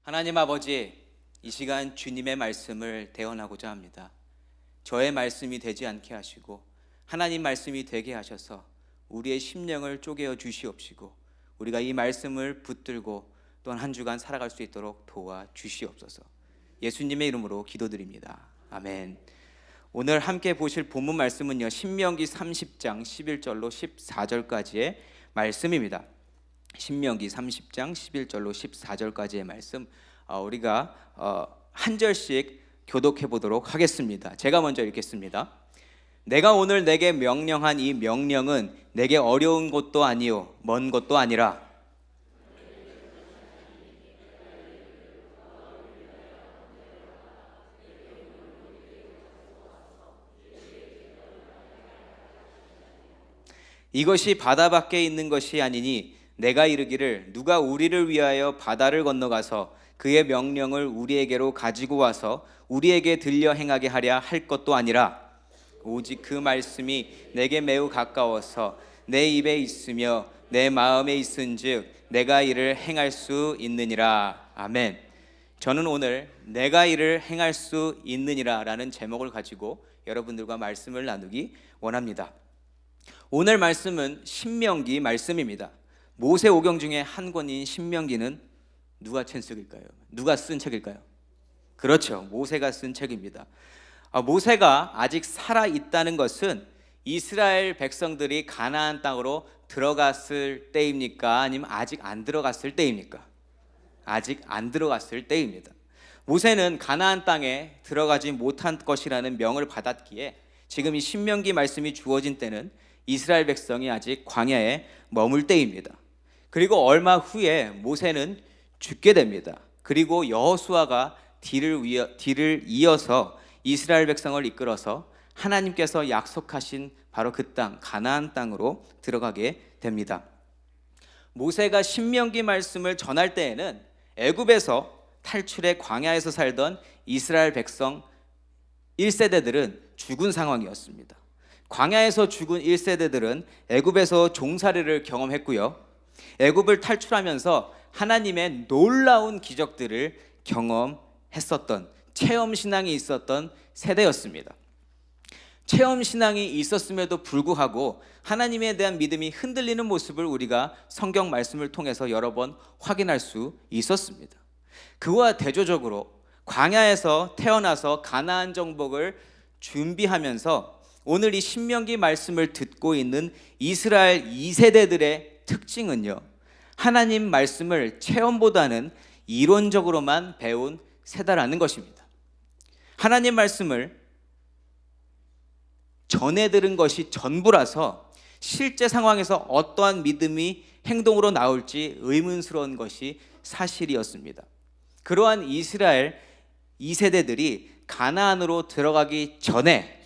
하나님 아버지, 이 시간 주님의 말씀을 대언하고자 합니다. 저의 말씀이 되지 않게 하시고 하나님 말씀이 되게 하셔서 우리의 심령을 쪼개어 주시옵시고 우리가 이 말씀을 붙들고 또한 한 주간 살아갈 수 있도록 도와 주시옵소서. 예수님의 이름으로 기도드립니다. 아멘. 오늘 함께 보실 본문 말씀은요, 신명기 30장 11절로 14절까지의 말씀입니다. 신명기 30장 11절로 14절까지의 말씀, 우리가 한 절씩 교독해 보도록 하겠습니다. 제가 먼저 읽겠습니다. 내가 오늘 내게 명령한 이 명령은 내게 어려운 것도 아니요 먼 것도 아니라 이것이 바다 밖에 있는 것이 아니니 내가 이르기를 누가 우리를 위하여 바다를 건너가서 그의 명령을 우리에게로 가지고 와서 우리에게 들려 행하게 하랴 할 것도 아니라 오직 그 말씀이 내게 매우 가까워서 내 입에 있으며 내 마음에 있은즉 내가 이를 행할 수 있느니라. 아멘. 저는 오늘 내가 이를 행할 수 있느니라 라는 제목을 가지고 여러분들과 말씀을 나누기 원합니다. 오늘 말씀은 신명기 말씀입니다. 모세오경 중에 한 권인 신명기는 누가 쓴 책일까요? 누가 쓴 책일까요? 그렇죠, 모세가 쓴 책입니다. 모세가 아직 살아있다는 것은 이스라엘 백성들이 가나안 땅으로 들어갔을 때입니까? 아니면 아직 안 들어갔을 때입니까? 아직 안 들어갔을 때입니다. 모세는 가나안 땅에 들어가지 못한 것이라는 명을 받았기에 지금 이 신명기 말씀이 주어진 때는 이스라엘 백성이 아직 광야에 머물 때입니다. 그리고 얼마 후에 모세는 죽게 됩니다. 그리고 여호수아가 뒤를 이어서 이스라엘 백성을 이끌어서 하나님께서 약속하신 바로 그 땅, 가나안 땅으로 들어가게 됩니다. 모세가 신명기 말씀을 전할 때에는 애굽에서 탈출해 광야에서 살던 이스라엘 백성 1세대들은 죽은 상황이었습니다. 광야에서 죽은 1세대들은 애굽에서 종살이를 경험했고요, 애굽을 탈출하면서 하나님의 놀라운 기적들을 경험했었던 체험신앙이 있었던 세대였습니다. 체험신앙이 있었음에도 불구하고 하나님에 대한 믿음이 흔들리는 모습을 우리가 성경 말씀을 통해서 여러 번 확인할 수 있었습니다. 그와 대조적으로 광야에서 태어나서 가나안 정복을 준비하면서 오늘 이 신명기 말씀을 듣고 있는 이스라엘 2세대들의 특징은요, 하나님 말씀을 체험보다는 이론적으로만 배운 세대라는 것입니다. 하나님 말씀을 전해 들은 것이 전부라서 실제 상황에서 어떠한 믿음이 행동으로 나올지 의문스러운 것이 사실이었습니다. 그러한 이스라엘 2세대들이 가나안으로 들어가기 전에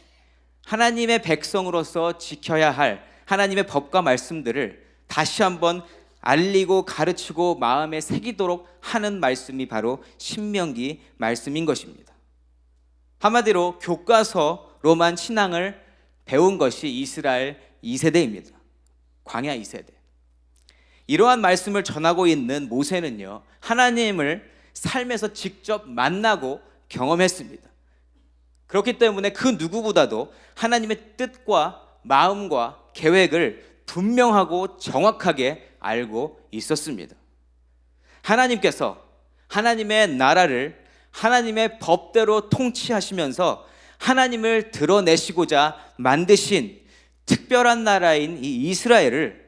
하나님의 백성으로서 지켜야 할 하나님의 법과 말씀들을 다시 한번 알리고 가르치고 마음에 새기도록 하는 말씀이 바로 신명기 말씀인 것입니다. 한마디로 교과서로만 신앙을 배운 것이 이스라엘 2세대입니다. 광야 2세대. 이러한 말씀을 전하고 있는 모세는요, 하나님을 삶에서 직접 만나고 경험했습니다. 그렇기 때문에 그 누구보다도 하나님의 뜻과 마음과 계획을 분명하고 정확하게 알고 있었습니다. 하나님께서 하나님의 나라를 하나님의 법대로 통치하시면서 하나님을 드러내시고자 만드신 특별한 나라인 이 이스라엘을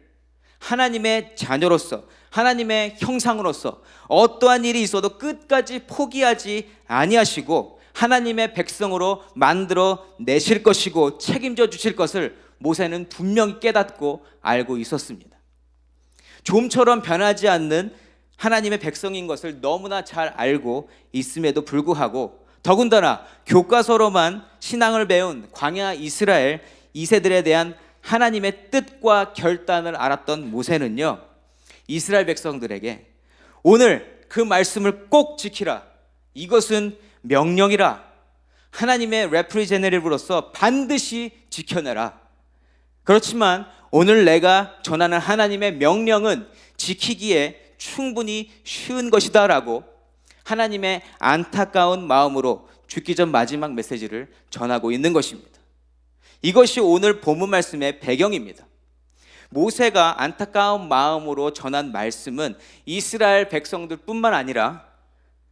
하나님의 자녀로서 하나님의 형상으로서 어떠한 일이 있어도 끝까지 포기하지 아니하시고 하나님의 백성으로 만들어 내실 것이고 책임져 주실 것을 모세는 분명히 깨닫고 알고 있었습니다. 좀처럼 변하지 않는 하나님의 백성인 것을 너무나 잘 알고 있음에도 불구하고 더군다나 교과서로만 신앙을 배운 광야 이스라엘 2세들에 대한 하나님의 뜻과 결단을 알았던 모세는요, 이스라엘 백성들에게 오늘 그 말씀을 꼭 지키라, 이것은 명령이라, 하나님의 레프리제네티브로서 반드시 지켜내라. 그렇지만 오늘 내가 전하는 하나님의 명령은 지키기에 충분히 쉬운 것이다 라고 하나님의 안타까운 마음으로 죽기 전 마지막 메시지를 전하고 있는 것입니다. 이것이 오늘 본문 말씀의 배경입니다. 모세가 안타까운 마음으로 전한 말씀은 이스라엘 백성들뿐만 아니라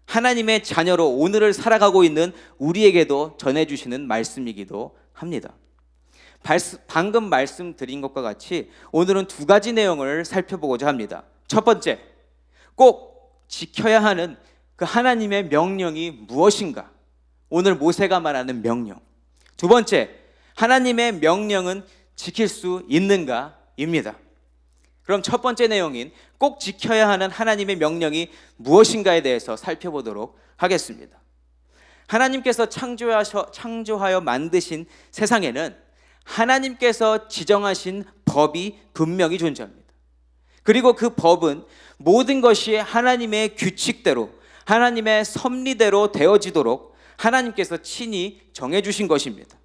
하나님의 자녀로 오늘을 살아가고 있는 우리에게도 전해주시는 말씀이기도 합니다. 방금 말씀드린 것과 같이 오늘은 두 가지 내용을 살펴보고자 합니다. 첫 번째, 꼭 지켜야 하는 그 하나님의 명령이 무엇인가? 오늘 모세가 말하는 명령. 두 번째, 하나님의 명령은 지킬 수 있는가입니다. 그럼 첫 번째 내용인 꼭 지켜야 하는 하나님의 명령이 무엇인가에 대해서 살펴보도록 하겠습니다. 하나님께서 창조하여 만드신 세상에는 하나님께서 지정하신 법이 분명히 존재합니다. 그리고 그 법은 모든 것이 하나님의 규칙대로, 하나님의 섭리대로 되어지도록 하나님께서 친히 정해주신 것입니다.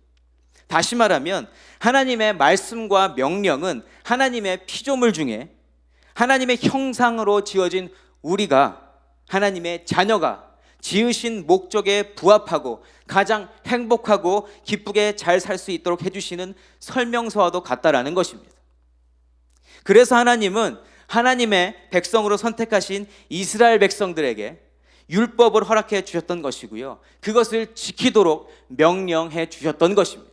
다시 말하면 하나님의 말씀과 명령은 하나님의 피조물 중에 하나님의 형상으로 지어진 우리가, 하나님의 자녀가 지으신 목적에 부합하고 가장 행복하고 기쁘게 잘 살 수 있도록 해주시는 설명서와도 같다라는 것입니다. 그래서 하나님은 하나님의 백성으로 선택하신 이스라엘 백성들에게 율법을 허락해 주셨던 것이고요, 그것을 지키도록 명령해 주셨던 것입니다.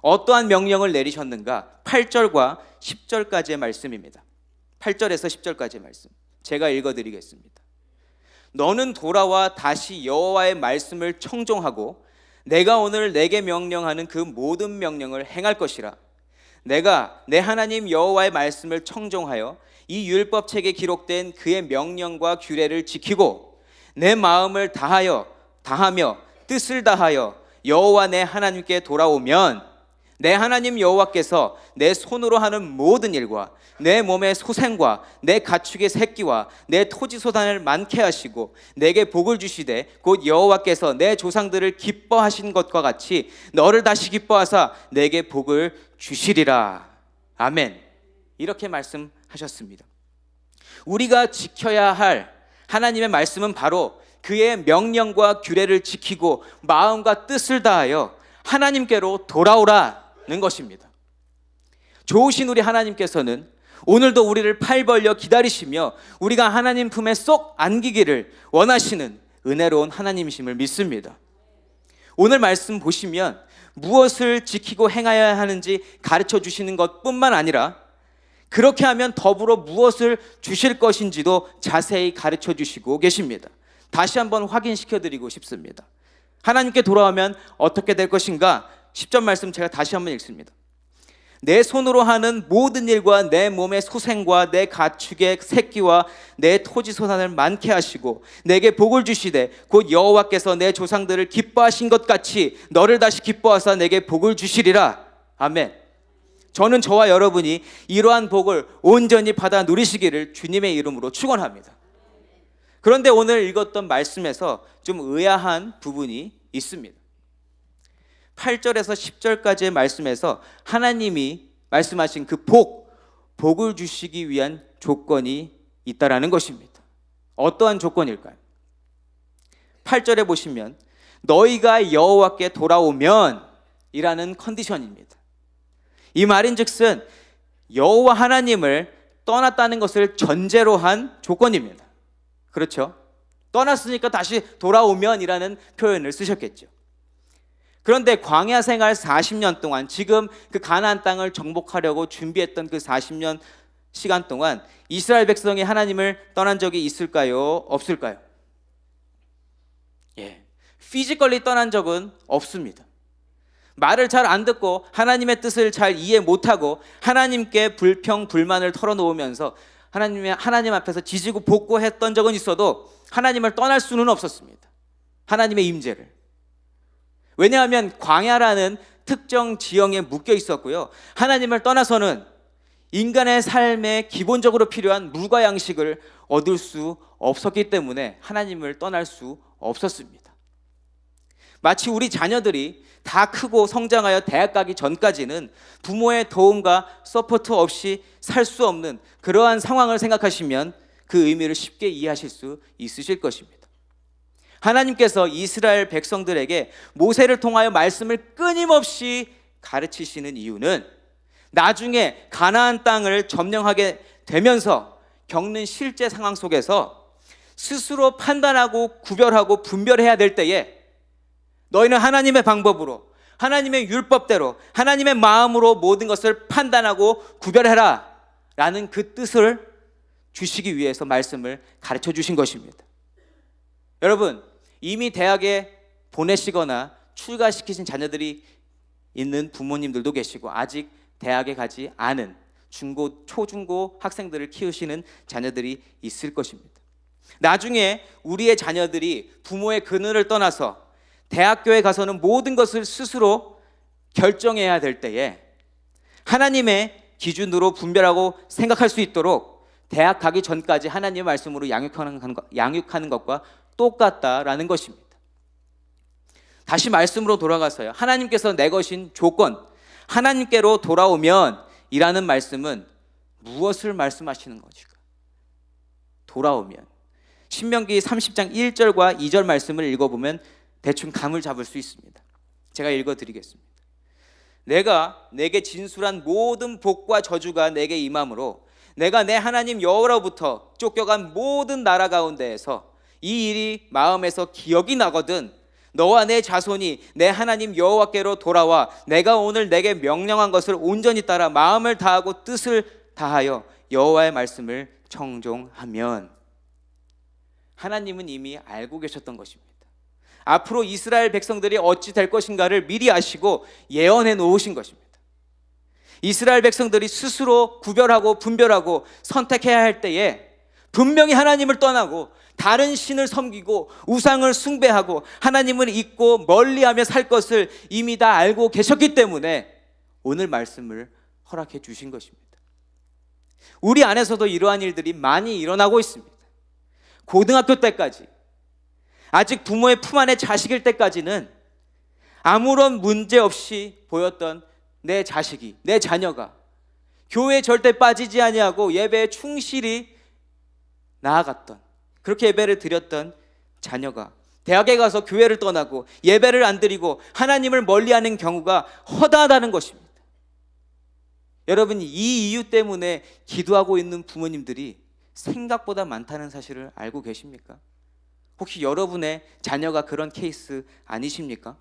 어떠한 명령을 내리셨는가? 8절과 10절까지의 말씀입니다. 8절에서 10절까지의 말씀 제가 읽어드리겠습니다. 너는 돌아와 다시 여호와의 말씀을 청종하고 내가 오늘 내게 명령하는 그 모든 명령을 행할 것이라. 내가 내 하나님 여호와의 말씀을 청종하여 이 율법책에 기록된 그의 명령과 규례를 지키고 내 마음을 다하며 뜻을 다하여 여호와 내 하나님께 돌아오면 내 하나님 여호와께서 내 손으로 하는 모든 일과 내 몸의 소생과 내 가축의 새끼와 내 토지 소산을 많게 하시고 내게 복을 주시되 곧 여호와께서 내 조상들을 기뻐하신 것과 같이 너를 다시 기뻐하사 내게 복을 주시리라. 아멘. 이렇게 말씀하셨습니다. 우리가 지켜야 할 하나님의 말씀은 바로 그의 명령과 규례를 지키고 마음과 뜻을 다하여 하나님께로 돌아오라는 것입니다. 좋으신 우리 하나님께서는 오늘도 우리를 팔 벌려 기다리시며 우리가 하나님 품에 쏙 안기기를 원하시는 은혜로운 하나님이심을 믿습니다. 오늘 말씀 보시면 무엇을 지키고 행하여야 하는지 가르쳐 주시는 것뿐만 아니라 그렇게 하면 더불어 무엇을 주실 것인지도 자세히 가르쳐 주시고 계십니다. 다시 한번 확인시켜 드리고 싶습니다. 하나님께 돌아오면 어떻게 될 것인가? 10절 말씀 제가 다시 한번 읽습니다. 내 손으로 하는 모든 일과 내 몸의 소생과 내 가축의 새끼와 내 토지 소산을 많게 하시고 내게 복을 주시되 곧 여호와께서 내 조상들을 기뻐하신 것 같이 너를 다시 기뻐하사 내게 복을 주시리라. 아멘. 저는 저와 여러분이 이러한 복을 온전히 받아 누리시기를 주님의 이름으로 축원합니다. 그런데 오늘 읽었던 말씀에서 좀 의아한 부분이 있습니다. 8절에서 10절까지의 말씀에서 하나님이 말씀하신 그 복을 주시기 위한 조건이 있다라는 것입니다. 어떠한 조건일까요? 8절에 보시면 너희가 여호와께 돌아오면 이라는 컨디션입니다. 이 말인즉슨 여호와 하나님을 떠났다는 것을 전제로 한 조건입니다. 그렇죠? 떠났으니까 다시 돌아오면 이라는 표현을 쓰셨겠죠. 그런데 광야 생활 40년 동안 지금 그 가나안 땅을 정복하려고 준비했던 그 40년 시간 동안 이스라엘 백성이 하나님을 떠난 적이 있을까요? 없을까요? 피지컬리 떠난 적은 없습니다. 말을 잘 안 듣고 하나님의 뜻을 잘 이해 못하고 하나님께 불평, 불만을 털어놓으면서 하나님 앞에서 지지고 볶고 했던 적은 있어도 하나님을 떠날 수는 없었습니다. 하나님의 임재를. 왜냐하면 광야라는 특정 지형에 묶여 있었고요, 하나님을 떠나서는 인간의 삶에 기본적으로 필요한 물과 양식을 얻을 수 없었기 때문에 하나님을 떠날 수 없었습니다. 마치 우리 자녀들이 다 크고 성장하여 대학 가기 전까지는 부모의 도움과 서포트 없이 살 수 없는 그러한 상황을 생각하시면 그 의미를 쉽게 이해하실 수 있으실 것입니다. 하나님께서 이스라엘 백성들에게 모세를 통하여 말씀을 끊임없이 가르치시는 이유는 나중에 가나안 땅을 점령하게 되면서 겪는 실제 상황 속에서 스스로 판단하고 구별하고 분별해야 될 때에 너희는 하나님의 방법으로, 하나님의 율법대로, 하나님의 마음으로 모든 것을 판단하고 구별해라 라는 그 뜻을 주시기 위해서 말씀을 가르쳐 주신 것입니다. 여러분, 이미 대학에 보내시거나 출가시키신 자녀들이 있는 부모님들도 계시고 아직 대학에 가지 않은 중고, 초중고 학생들을 키우시는 자녀들이 있을 것입니다. 나중에 우리의 자녀들이 부모의 그늘을 떠나서 대학교에 가서는 모든 것을 스스로 결정해야 될 때에 하나님의 기준으로 분별하고 생각할 수 있도록 대학 가기 전까지 하나님의 말씀으로 양육하는 것과 똑같다라는 것입니다. 다시 말씀으로 돌아가서요, 하나님께서 내 것인 조건, 하나님께로 돌아오면 이라는 말씀은 무엇을 말씀하시는 것일까? 돌아오면 신명기 30장 1절과 2절 말씀을 읽어보면 대충 감을 잡을 수 있습니다. 제가 읽어드리겠습니다. 내가 내게 진술한 모든 복과 저주가 내게 임함으로 내가 내 하나님 여호와로부터 쫓겨간 모든 나라 가운데에서 이 일이 마음에서 기억이 나거든 너와 내 자손이 내 하나님 여호와께로 돌아와 내가 오늘 내게 명령한 것을 온전히 따라 마음을 다하고 뜻을 다하여 여호와의 말씀을 청종하면, 하나님은 이미 알고 계셨던 것입니다. 앞으로 이스라엘 백성들이 어찌 될 것인가를 미리 아시고 예언해 놓으신 것입니다. 이스라엘 백성들이 스스로 구별하고 분별하고 선택해야 할 때에 분명히 하나님을 떠나고 다른 신을 섬기고 우상을 숭배하고 하나님을 잊고 멀리하며 살 것을 이미 다 알고 계셨기 때문에 오늘 말씀을 허락해 주신 것입니다. 우리 안에서도 이러한 일들이 많이 일어나고 있습니다. 고등학교 때까지, 아직 부모의 품 안에 자식일 때까지는 아무런 문제 없이 보였던 내 자식이, 내 자녀가 교회에 절대 빠지지 아니하고 예배에 충실히 나아갔던, 그렇게 예배를 드렸던 자녀가 대학에 가서 교회를 떠나고 예배를 안 드리고 하나님을 멀리하는 경우가 허다하다는 것입니다. 여러분, 이 이유 때문에 기도하고 있는 부모님들이 생각보다 많다는 사실을 알고 계십니까? 혹시 여러분의 자녀가 그런 케이스 아니십니까?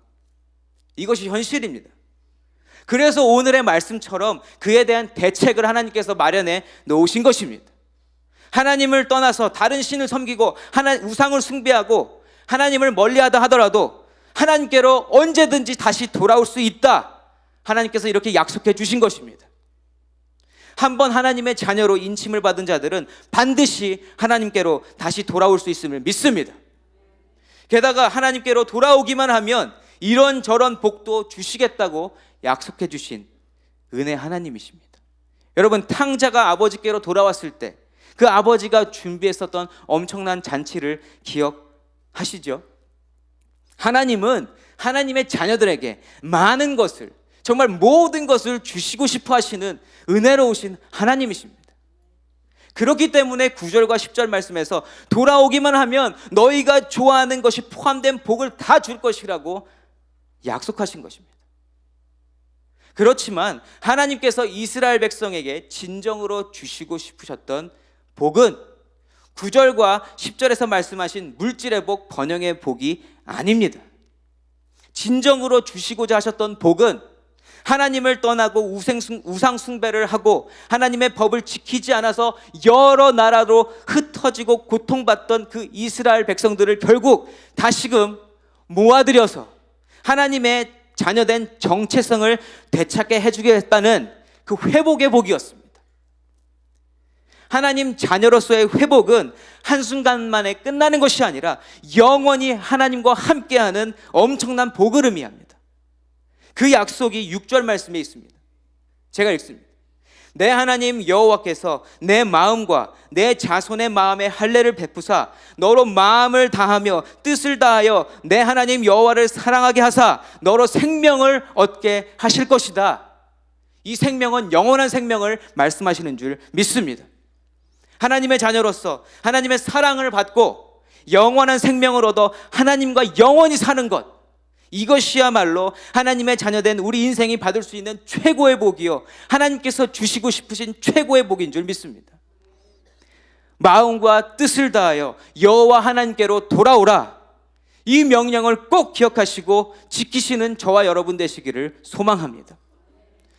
이것이 현실입니다. 그래서 오늘의 말씀처럼 그에 대한 대책을 하나님께서 마련해 놓으신 것입니다. 하나님을 떠나서 다른 신을 섬기고 우상을 숭배하고 하나님을 멀리하다 하더라도 하나님께로 언제든지 다시 돌아올 수 있다, 하나님께서 이렇게 약속해 주신 것입니다. 한번 하나님의 자녀로 인침을 받은 자들은 반드시 하나님께로 다시 돌아올 수 있음을 믿습니다. 게다가 하나님께로 돌아오기만 하면 이런저런 복도 주시겠다고 약속해 주신 은혜 하나님이십니다. 여러분, 탕자가 아버지께로 돌아왔을 때 그 아버지가 준비했었던 엄청난 잔치를 기억하시죠? 하나님은 하나님의 자녀들에게 많은 것을, 정말 모든 것을 주시고 싶어 하시는 은혜로우신 하나님이십니다. 그렇기 때문에 9절과 10절 말씀에서 돌아오기만 하면 너희가 좋아하는 것이 포함된 복을 다 줄 것이라고 약속하신 것입니다. 그렇지만 하나님께서 이스라엘 백성에게 진정으로 주시고 싶으셨던 복은 9절과 10절에서 말씀하신 물질의 복, 번영의 복이 아닙니다. 진정으로 주시고자 하셨던 복은 하나님을 떠나고 우상 숭배를 하고 하나님의 법을 지키지 않아서 여러 나라로 흩어지고 고통받던 그 이스라엘 백성들을 결국 다시금 모아들여서 하나님의 자녀된 정체성을 되찾게 해주겠다는 그 회복의 복이었습니다. 하나님 자녀로서의 회복은 한순간만에 끝나는 것이 아니라 영원히 하나님과 함께하는 엄청난 복을 의미합니다. 그 약속이 6절 말씀에 있습니다. 제가 읽습니다. 내 하나님 여호와께서 내 마음과 내 자손의 마음에 할례를 베푸사 너로 마음을 다하며 뜻을 다하여 내 하나님 여호와를 사랑하게 하사 너로 생명을 얻게 하실 것이다. 이 생명은 영원한 생명을 말씀하시는 줄 믿습니다. 하나님의 자녀로서 하나님의 사랑을 받고 영원한 생명을 얻어 하나님과 영원히 사는 것, 이것이야말로 하나님의 자녀된 우리 인생이 받을 수 있는 최고의 복이요, 하나님께서 주시고 싶으신 최고의 복인 줄 믿습니다. 마음과 뜻을 다하여 여호와 하나님께로 돌아오라, 이 명령을 꼭 기억하시고 지키시는 저와 여러분 되시기를 소망합니다.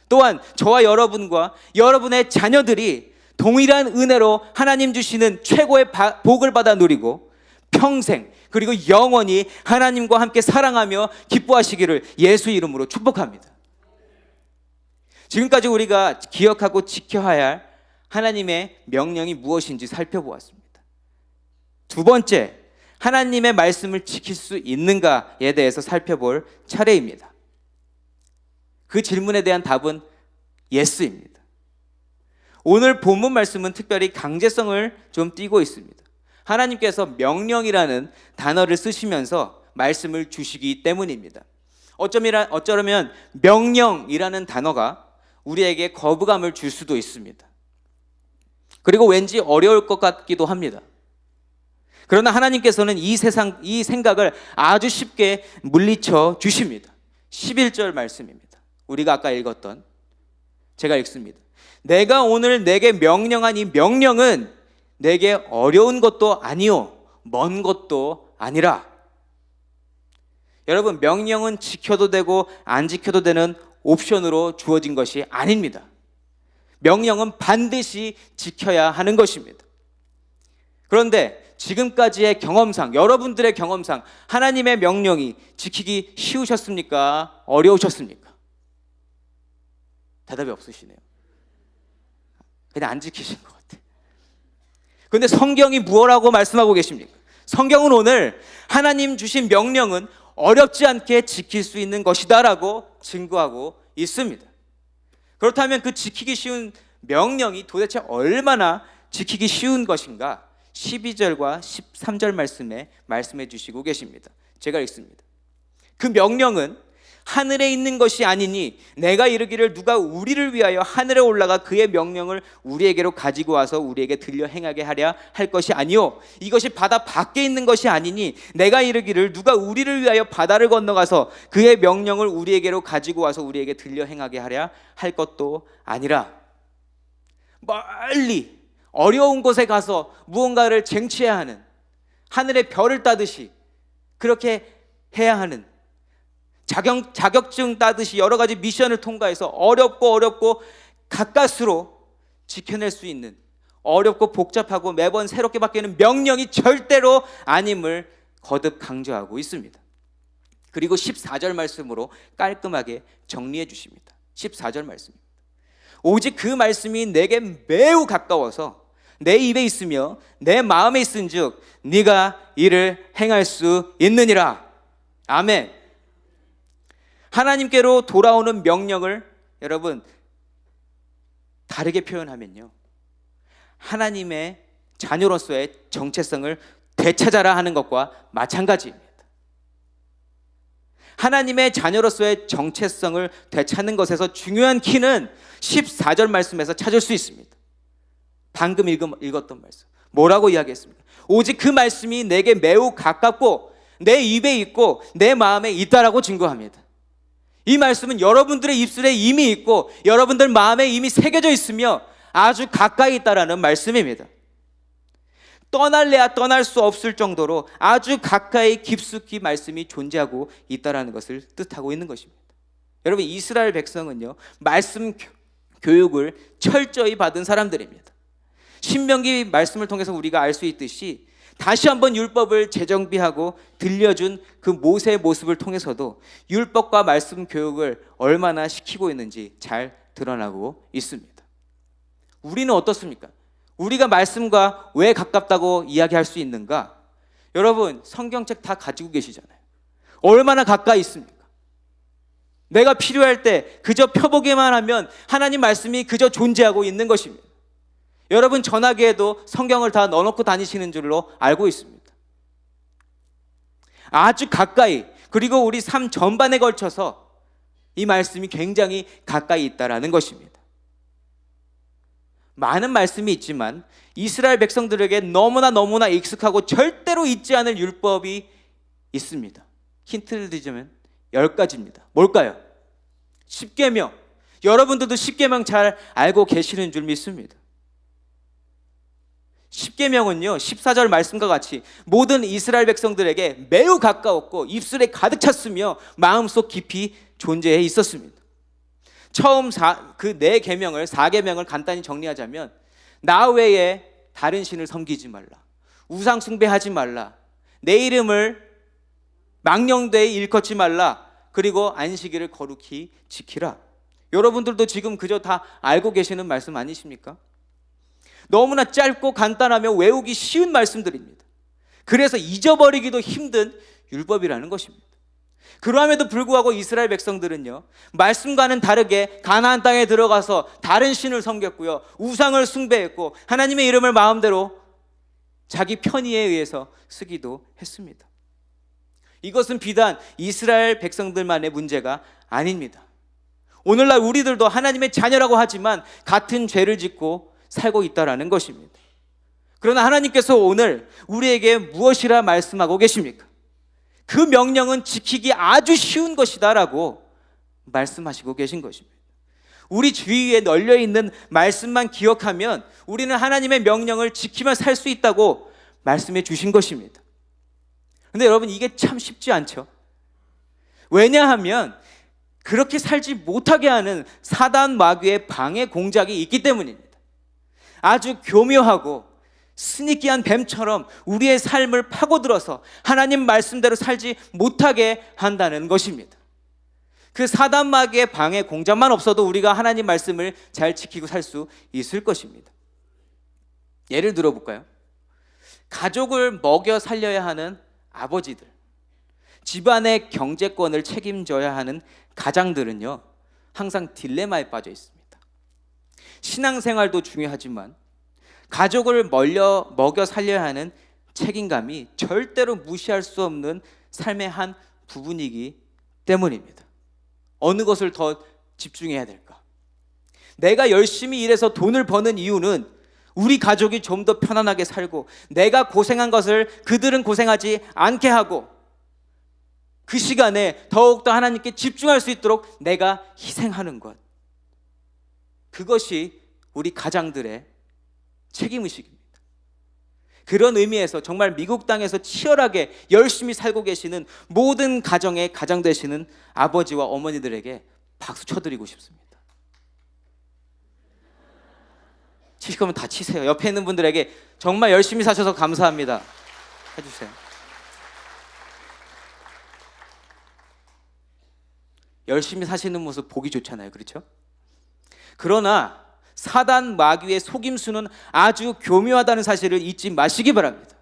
또한 저와 여러분과 여러분의 자녀들이 동일한 은혜로 하나님 주시는 최고의 복을 받아 누리고 평생 그리고 영원히 하나님과 함께 사랑하며 기뻐하시기를 예수 이름으로 축복합니다. 지금까지 우리가 기억하고 지켜야 할 하나님의 명령이 무엇인지 살펴보았습니다. 두 번째, 하나님의 말씀을 지킬 수 있는가에 대해서 살펴볼 차례입니다. 그 질문에 대한 답은 예스입니다. 오늘 본문 말씀은 특별히 강제성을 좀 띠고 있습니다. 하나님께서 명령이라는 단어를 쓰시면서 말씀을 주시기 때문입니다. 어쩌면 명령이라는 단어가 우리에게 거부감을 줄 수도 있습니다. 그리고 왠지 어려울 것 같기도 합니다. 그러나 하나님께서는 이 생각을 아주 쉽게 물리쳐 주십니다. 11절 말씀입니다. 우리가 아까 읽었던, 제가 읽습니다. 내가 오늘 내게 명령한 이 명령은 내게 어려운 것도 아니요 먼 것도 아니라. 여러분, 명령은 지켜도 되고 안 지켜도 되는 옵션으로 주어진 것이 아닙니다. 명령은 반드시 지켜야 하는 것입니다. 그런데 지금까지의 경험상, 여러분들의 경험상 하나님의 명령이 지키기 쉬우셨습니까? 어려우셨습니까? 대답이 없으시네요. 그냥 안 지키신 것 같아요. 그런데 성경이 무엇라고 말씀하고 계십니까? 성경은 오늘 하나님 주신 명령은 어렵지 않게 지킬 수 있는 것이다 라고 증거하고 있습니다. 그렇다면 그 지키기 쉬운 명령이 도대체 얼마나 지키기 쉬운 것인가? 12절과 13절 말씀해 주시고 계십니다. 제가 읽습니다. 그 명령은 하늘에 있는 것이 아니니 내가 이르기를 누가 우리를 위하여 하늘에 올라가 그의 명령을 우리에게로 가지고 와서 우리에게 들려 행하게 하랴 할 것이 아니요 이것이 바다 밖에 있는 것이 아니니 내가 이르기를 누가 우리를 위하여 바다를 건너가서 그의 명령을 우리에게로 가지고 와서 우리에게 들려 행하게 하랴 할 것도 아니라. 멀리 어려운 곳에 가서 무언가를 쟁취해야 하는, 하늘의 별을 따듯이 그렇게 해야 하는, 자격증 따듯이 여러 가지 미션을 통과해서 어렵고 가까스로 지켜낼 수 있는, 어렵고 복잡하고 매번 새롭게 바뀌는 명령이 절대로 아님을 거듭 강조하고 있습니다. 그리고 14절 말씀으로 깔끔하게 정리해 주십니다. 14절 말씀입니다. 오직 그 말씀이 내게 매우 가까워서 내 입에 있으며 내 마음에 있은즉 네가 이를 행할 수 있느니라. 아멘. 하나님께로 돌아오는 명령을 여러분 다르게 표현하면요, 하나님의 자녀로서의 정체성을 되찾아라 하는 것과 마찬가지입니다. 하나님의 자녀로서의 정체성을 되찾는 것에서 중요한 키는 14절 말씀에서 찾을 수 있습니다. 방금 읽었던 말씀 뭐라고 이야기했습니까? 오직 그 말씀이 내게 매우 가깝고 내 입에 있고 내 마음에 있다라고 증거합니다. 이 말씀은 여러분들의 입술에 이미 있고 여러분들 마음에 이미 새겨져 있으며 아주 가까이 있다라는 말씀입니다. 떠날래야 떠날 수 없을 정도로 아주 가까이 깊숙이 말씀이 존재하고 있다라는 것을 뜻하고 있는 것입니다. 여러분, 이스라엘 백성은요, 말씀 교육을 철저히 받은 사람들입니다. 신명기 말씀을 통해서 우리가 알 수 있듯이 다시 한번 율법을 재정비하고 들려준 그 모세의 모습을 통해서도 율법과 말씀 교육을 얼마나 시키고 있는지 잘 드러나고 있습니다. 우리는 어떻습니까? 우리가 말씀과 왜 가깝다고 이야기할 수 있는가? 여러분, 성경책 다 가지고 계시잖아요. 얼마나 가까이 있습니까? 내가 필요할 때 그저 펴보기만 하면 하나님 말씀이 그저 존재하고 있는 것입니다. 여러분, 전화기에도 성경을 다 넣어놓고 다니시는 줄로 알고 있습니다. 아주 가까이, 그리고 우리 삶 전반에 걸쳐서 이 말씀이 굉장히 가까이 있다라는 것입니다. 많은 말씀이 있지만 이스라엘 백성들에게 너무나 익숙하고 절대로 잊지 않을 율법이 있습니다. 힌트를 드리자면 10가지입니다. 뭘까요? 십계명. 여러분들도 십계명 잘 알고 계시는 줄 믿습니다. 십계명은요, 14절 말씀과 같이 모든 이스라엘 백성들에게 매우 가까웠고 입술에 가득 찼으며 마음속 깊이 존재해 있었습니다. 처음 그 네 계명을, 4계명을 간단히 정리하자면, 나 외에 다른 신을 섬기지 말라, 우상 숭배하지 말라, 내 이름을 망령되이 일컫지 말라, 그리고 안식일을 거룩히 지키라. 여러분들도 지금 그저 다 알고 계시는 말씀 아니십니까? 너무나 짧고 간단하며 외우기 쉬운 말씀들입니다. 그래서 잊어버리기도 힘든 율법이라는 것입니다. 그럼에도 불구하고 이스라엘 백성들은요, 말씀과는 다르게 가나안 땅에 들어가서 다른 신을 섬겼고요, 우상을 숭배했고 하나님의 이름을 마음대로 자기 편의에 의해서 쓰기도 했습니다. 이것은 비단 이스라엘 백성들만의 문제가 아닙니다. 오늘날 우리들도 하나님의 자녀라고 하지만 같은 죄를 짓고 살고 있다는 것입니다. 그러나 하나님께서 오늘 우리에게 무엇이라 말씀하고 계십니까? 그 명령은 지키기 아주 쉬운 것이다 라고 말씀하시고 계신 것입니다. 우리 주위에 널려있는 말씀만 기억하면 우리는 하나님의 명령을 지키며 살 수 있다고 말씀해 주신 것입니다. 그런데 여러분, 이게 참 쉽지 않죠. 왜냐하면 그렇게 살지 못하게 하는 사단 마귀의 방해 공작이 있기 때문입니다. 아주 교묘하고 스니키한 뱀처럼 우리의 삶을 파고들어서 하나님 말씀대로 살지 못하게 한다는 것입니다. 그 사단 마귀의 방해 공작만 없어도 우리가 하나님 말씀을 잘 지키고 살 수 있을 것입니다. 예를 들어볼까요? 가족을 먹여 살려야 하는 아버지들, 집안의 경제권을 책임져야 하는 가장들은요, 항상 딜레마에 빠져 있습니다. 신앙생활도 중요하지만 가족을 먹여 살려야 하는 책임감이 절대로 무시할 수 없는 삶의 한 부분이기 때문입니다. 어느 것을 더 집중해야 될까? 내가 열심히 일해서 돈을 버는 이유는 우리 가족이 좀 더 편안하게 살고, 내가 고생한 것을 그들은 고생하지 않게 하고, 그 시간에 더욱더 하나님께 집중할 수 있도록 내가 희생하는 것, 그것이 우리 가장들의 책임의식입니다. 그런 의미에서 정말 미국 땅에서 치열하게 열심히 살고 계시는 모든 가정의 가장 되시는 아버지와 어머니들에게 박수 쳐드리고 싶습니다. 칠 거면 다 치세요. 옆에 있는 분들에게 정말 열심히 사셔서 감사합니다 해주세요. 열심히 사시는 모습 보기 좋잖아요, 그렇죠? 그러나 사단 마귀의 속임수는 아주 교묘하다는 사실을 잊지 마시기 바랍니다.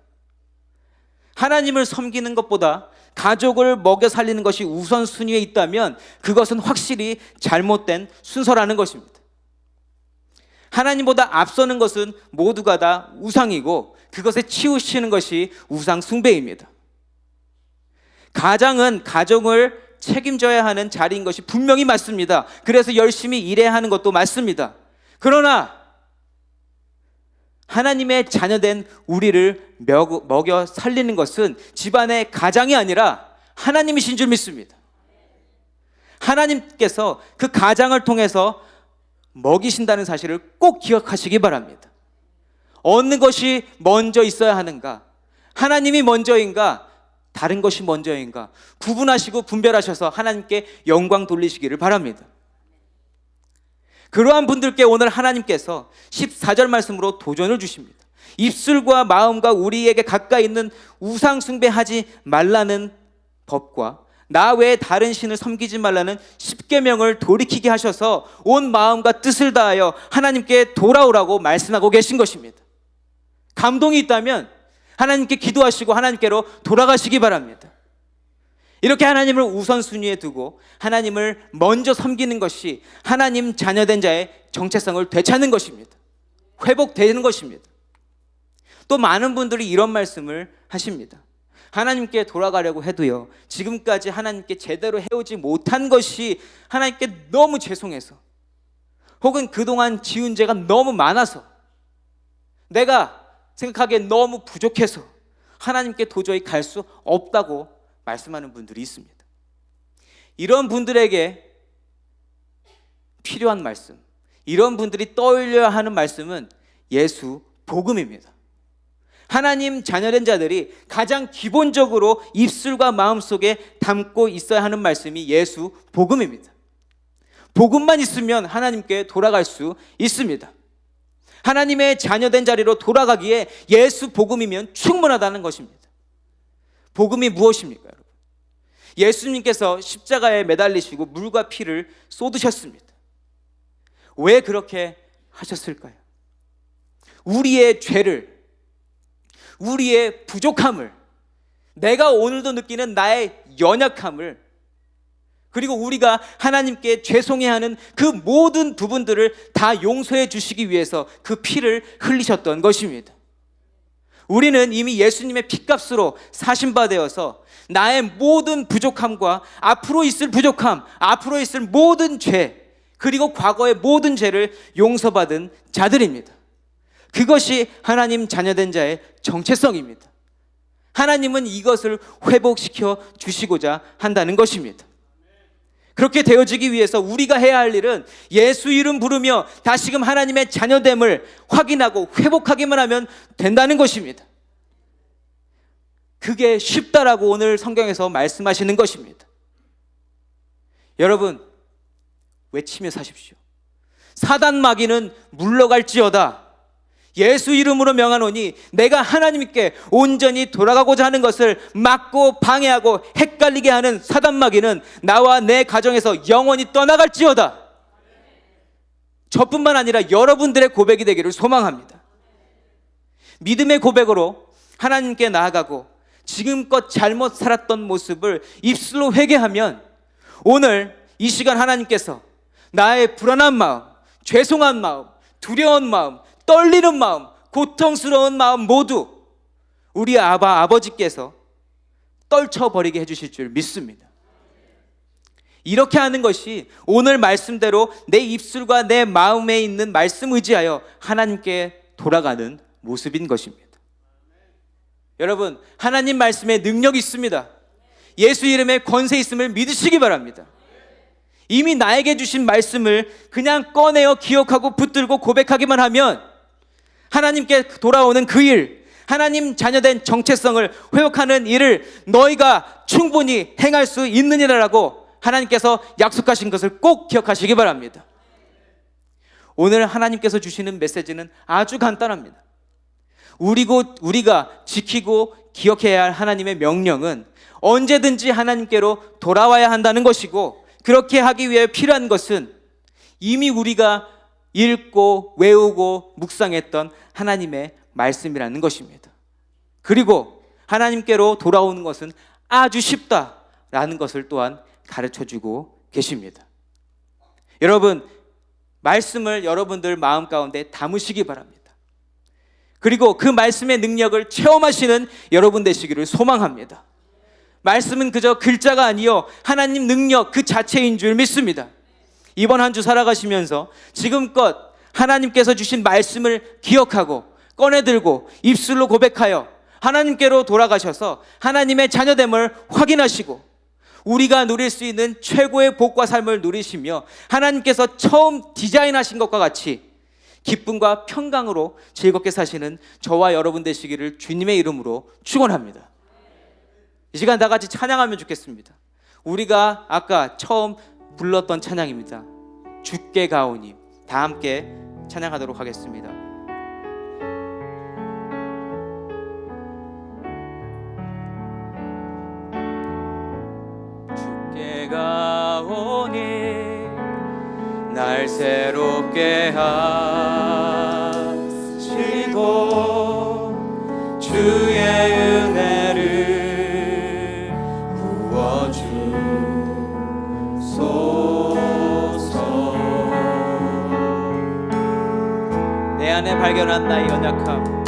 하나님을 섬기는 것보다 가족을 먹여 살리는 것이 우선순위에 있다면 그것은 확실히 잘못된 순서라는 것입니다. 하나님보다 앞서는 것은 모두가 다 우상이고, 그것에 치우치는 것이 우상 숭배입니다. 가장은 가정을 책임져야 하는 자리인 것이 분명히 맞습니다. 그래서 열심히 일해야 하는 것도 맞습니다. 그러나 하나님의 자녀된 우리를 먹여 살리는 것은 집안의 가장이 아니라 하나님이신 줄 믿습니다. 하나님께서 그 가장을 통해서 먹이신다는 사실을 꼭 기억하시기 바랍니다. 어느 것이 먼저 있어야 하는가? 하나님이 먼저인가? 다른 것이 먼저인가? 구분하시고 분별하셔서 하나님께 영광 돌리시기를 바랍니다. 그러한 분들께 오늘 하나님께서 14절 말씀으로 도전을 주십니다. 입술과 마음과 우리에게 가까이 있는 우상 숭배하지 말라는 법과 나 외에 다른 신을 섬기지 말라는 십계명을 돌이키게 하셔서 온 마음과 뜻을 다하여 하나님께 돌아오라고 말씀하고 계신 것입니다. 감동이 있다면 하나님께 기도하시고 하나님께로 돌아가시기 바랍니다. 이렇게 하나님을 우선순위에 두고 하나님을 먼저 섬기는 것이 하나님 자녀된 자의 정체성을 되찾는 것입니다. 회복되는 것입니다. 또 많은 분들이 이런 말씀을 하십니다. 하나님께 돌아가려고 해도요, 지금까지 하나님께 제대로 해오지 못한 것이 하나님께 너무 죄송해서, 혹은 그동안 지은 죄가 너무 많아서, 내가 생각하기에 너무 부족해서 하나님께 도저히 갈 수 없다고 말씀하는 분들이 있습니다. 이런 분들에게 필요한 말씀, 이런 분들이 떠올려야 하는 말씀은 예수 복음입니다. 하나님 자녀된 자들이 가장 기본적으로 입술과 마음속에 담고 있어야 하는 말씀이 예수 복음입니다. 복음만 있으면 하나님께 돌아갈 수 있습니다. 하나님의 자녀된 자리로 돌아가기에 예수 복음이면 충분하다는 것입니다. 복음이 무엇입니까, 여러분? 예수님께서 십자가에 매달리시고 물과 피를 쏟으셨습니다. 왜 그렇게 하셨을까요? 우리의 죄를, 우리의 부족함을, 내가 오늘도 느끼는 나의 연약함을, 그리고 우리가 하나님께 죄송해야 하는 그 모든 부분들을 다 용서해 주시기 위해서 그 피를 흘리셨던 것입니다. 우리는 이미 예수님의 피값으로 사신 바 되어서 나의 모든 부족함과 앞으로 있을 부족함, 앞으로 있을 모든 죄, 그리고 과거의 모든 죄를 용서받은 자들입니다. 그것이 하나님 자녀된 자의 정체성입니다. 하나님은 이것을 회복시켜 주시고자 한다는 것입니다. 그렇게 되어지기 위해서 우리가 해야 할 일은 예수 이름 부르며 다시금 하나님의 자녀됨을 확인하고 회복하기만 하면 된다는 것입니다. 그게 쉽다라고 오늘 성경에서 말씀하시는 것입니다. 여러분, 외치며 사십시오. 사단 마귀는 물러갈지어다. 예수 이름으로 명하노니 내가 하나님께 온전히 돌아가고자 하는 것을 막고 방해하고 헷갈리게 하는 사단 마귀는 나와 내 가정에서 영원히 떠나갈지어다. 저뿐만 아니라 여러분들의 고백이 되기를 소망합니다. 믿음의 고백으로 하나님께 나아가고 지금껏 잘못 살았던 모습을 입술로 회개하면 오늘 이 시간 하나님께서 나의 불안한 마음, 죄송한 마음, 두려운 마음, 떨리는 마음, 고통스러운 마음 모두 우리 아버지께서 떨쳐버리게 해주실 줄 믿습니다. 이렇게 하는 것이 오늘 말씀대로 내 입술과 내 마음에 있는 말씀 의지하여 하나님께 돌아가는 모습인 것입니다. 여러분, 하나님 말씀에 능력이 있습니다. 예수 이름에 권세 있음을 믿으시기 바랍니다. 이미 나에게 주신 말씀을 그냥 꺼내어 기억하고 붙들고 고백하기만 하면 하나님께 돌아오는 그 일, 하나님 자녀된 정체성을 회복하는 일을 너희가 충분히 행할 수 있느니라라고 하나님께서 약속하신 것을 꼭 기억하시기 바랍니다. 오늘 하나님께서 주시는 메시지는 아주 간단합니다. 우리가 지키고 기억해야 할 하나님의 명령은 언제든지 하나님께로 돌아와야 한다는 것이고, 그렇게 하기 위해 필요한 것은 이미 우리가 읽고 외우고 묵상했던 하나님의 말씀이라는 것입니다. 그리고 하나님께로 돌아오는 것은 아주 쉽다라는 것을 또한 가르쳐주고 계십니다. 여러분, 말씀을 여러분들 마음 가운데 담으시기 바랍니다. 그리고 그 말씀의 능력을 체험하시는 여러분 되시기를 소망합니다. 말씀은 그저 글자가 아니요 하나님 능력 그 자체인 줄 믿습니다. 이번 한 주 살아가시면서 지금껏 하나님께서 주신 말씀을 기억하고 꺼내들고 입술로 고백하여 하나님께로 돌아가셔서 하나님의 자녀됨을 확인하시고 우리가 누릴 수 있는 최고의 복과 삶을 누리시며 하나님께서 처음 디자인하신 것과 같이 기쁨과 평강으로 즐겁게 사시는 저와 여러분 되시기를 주님의 이름으로 축원합니다. 이 시간 다 같이 찬양하면 좋겠습니다. 우리가 아까 처음 불렀던 찬양입니다. 주께 가오니. 다 함께 찬양하도록 하겠습니다. 주께 가오니 날 새롭게 하시고 주의 은혜를 내 안에 발견한 나의 연약함,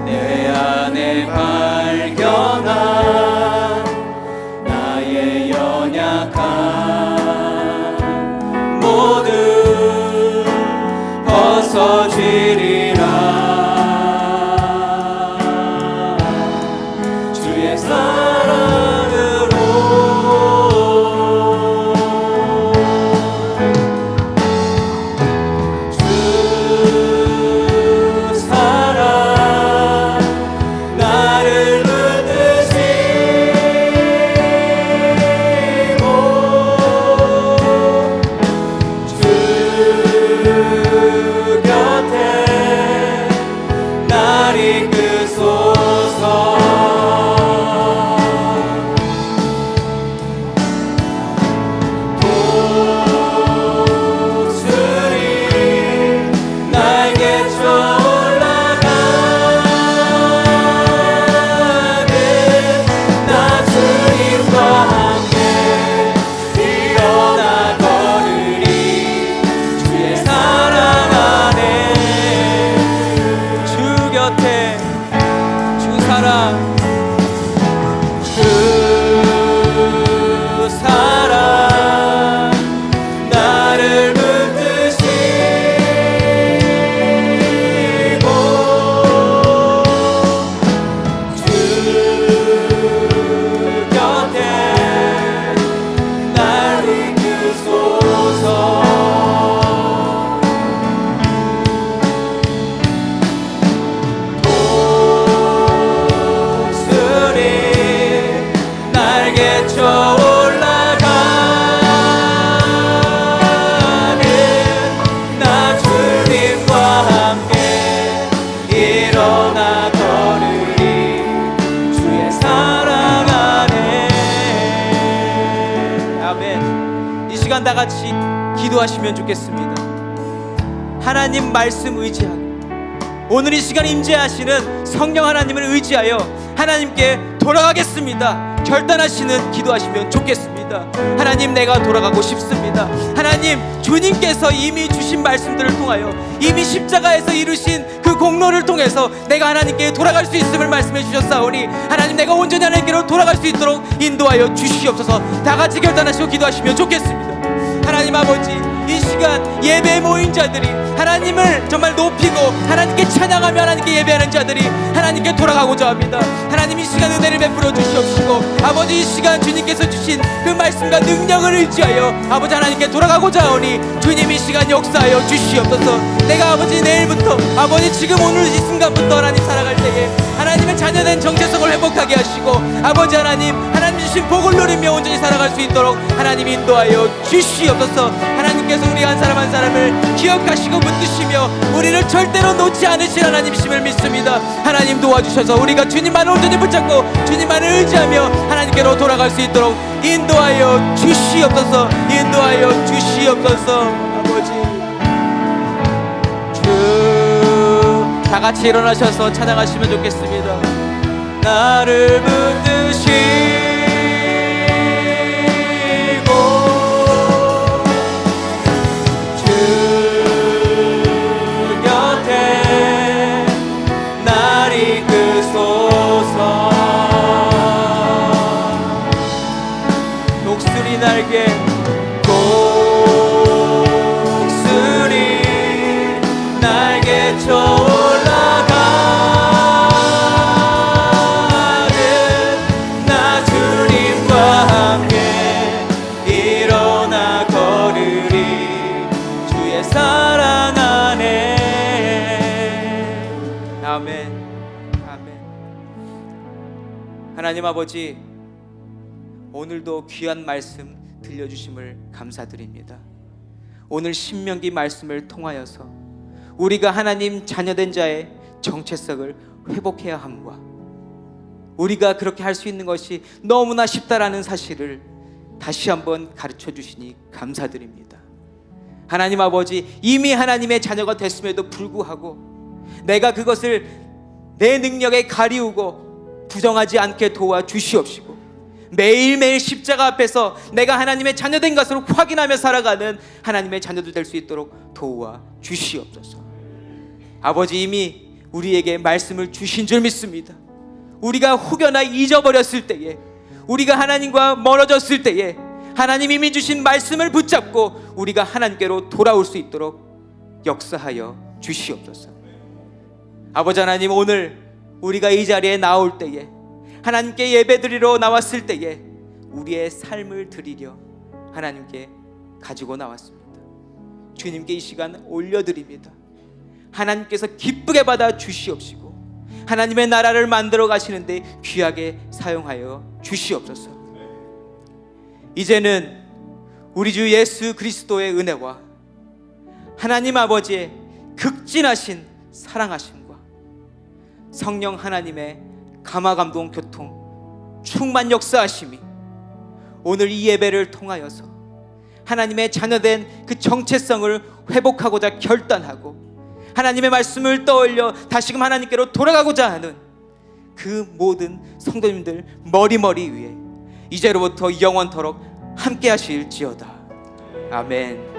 내 안에 발견한 나의 연약함 모두 아멘. 이 시간 다 같이 기도하시면 좋겠습니다. 하나님 말씀 의지하고 오늘 이 시간 임재하시는 성령 하나님을 의지하여 하나님께 돌아가겠습니다 결단하시는 기도하시면 좋겠습니다. 하나님, 내가 돌아가고 싶습니다. 하나님, 주님께서 이미 주신 말씀들을 통하여 이미 십자가에서 이루신 그 공로를 통해서 내가 하나님께 돌아갈 수 있음을 말씀해 주셨사오니 하나님, 내가 온전히 하나님께로 돌아갈 수 있도록 인도하여 주시옵소서. 다 같이 결단하시고 기도하시면 좋겠습니다. 하나님 아버지, 이 시간 예배에 모인 자들이 하나님을 정말 높이고 하나님께 찬양하며 하나님께 예배하는 자들이 하나님께 돌아가고자 합니다. 하나님, 이 시간 은혜를 베풀어 주시옵시고 아버지, 이 시간 주님께서 주신 그 말씀과 능력을 의지하여 아버지 하나님께 돌아가고자 하오니 주님, 이 시간 역사하여 주시옵소서. 내가 아버지 내일부터 아버지 지금 오늘 이 순간부터 하나님 살아갈 때에 하나님의 자녀된 정체성을 회복하게 하시고 아버지 하나님 주신 복을 누리며 온전히 살아갈 수 있도록 하나님 인도하여 주시옵소서. 하나님께서 우리 한 사람 한 사람을 기억하시고 붙드시며 우리를 절대로 놓지 않으실 하나님이심을 믿습니다. 하나님 도와주셔서 우리가 주님만을 온전히 붙잡고 주님만을 의지하며 하나님께로 돌아갈 수 있도록 인도하여 주시옵소서. 인도하여 주시옵소서. 아버지, 주 다 같이 일어나셔서 찬양하시면 좋겠습니다. 나를 붙드시 날개 독수리 날개쳐 올라가는 나 주님과 함께 일어나 걸으리 주의 사랑 안에. 아멘. 아멘. 하나님 아버지, 오늘도 귀한 말씀 들려주심을 감사드립니다. 오늘 신명기 말씀을 통하여서 우리가 하나님 자녀된 자의 정체성을 회복해야 함과 우리가 그렇게 할 수 있는 것이 너무나 쉽다라는 사실을 다시 한번 가르쳐 주시니 감사드립니다. 하나님 아버지, 이미 하나님의 자녀가 됐음에도 불구하고 내가 그것을 내 능력에 가리우고 부정하지 않게 도와주시옵시고 매일매일 십자가 앞에서 내가 하나님의 자녀된 것을 확인하며 살아가는 하나님의 자녀들 될 수 있도록 도와주시옵소서. 아버지, 이미 우리에게 말씀을 주신 줄 믿습니다. 우리가 혹여나 잊어버렸을 때에, 우리가 하나님과 멀어졌을 때에 하나님이 이미 주신 말씀을 붙잡고 우리가 하나님께로 돌아올 수 있도록 역사하여 주시옵소서. 아버지 하나님, 오늘 우리가 이 자리에 나올 때에 하나님께 예배드리러 나왔을 때에 우리의 삶을 드리려 하나님께 가지고 나왔습니다. 주님께 이 시간 올려드립니다. 하나님께서 기쁘게 받아 주시옵시고 하나님의 나라를 만들어 가시는데 귀하게 사용하여 주시옵소서. 이제는 우리 주 예수 그리스도의 은혜와 하나님 아버지의 극진하신 사랑하심과 성령 하나님의 감화감동 교통 충만 역사하심이 오늘 이 예배를 통하여서 하나님의 자녀된 그 정체성을 회복하고자 결단하고 하나님의 말씀을 떠올려 다시금 하나님께로 돌아가고자 하는 그 모든 성도님들 머리머리 위에 이제로부터 영원토록 함께 하실지어다. 아멘.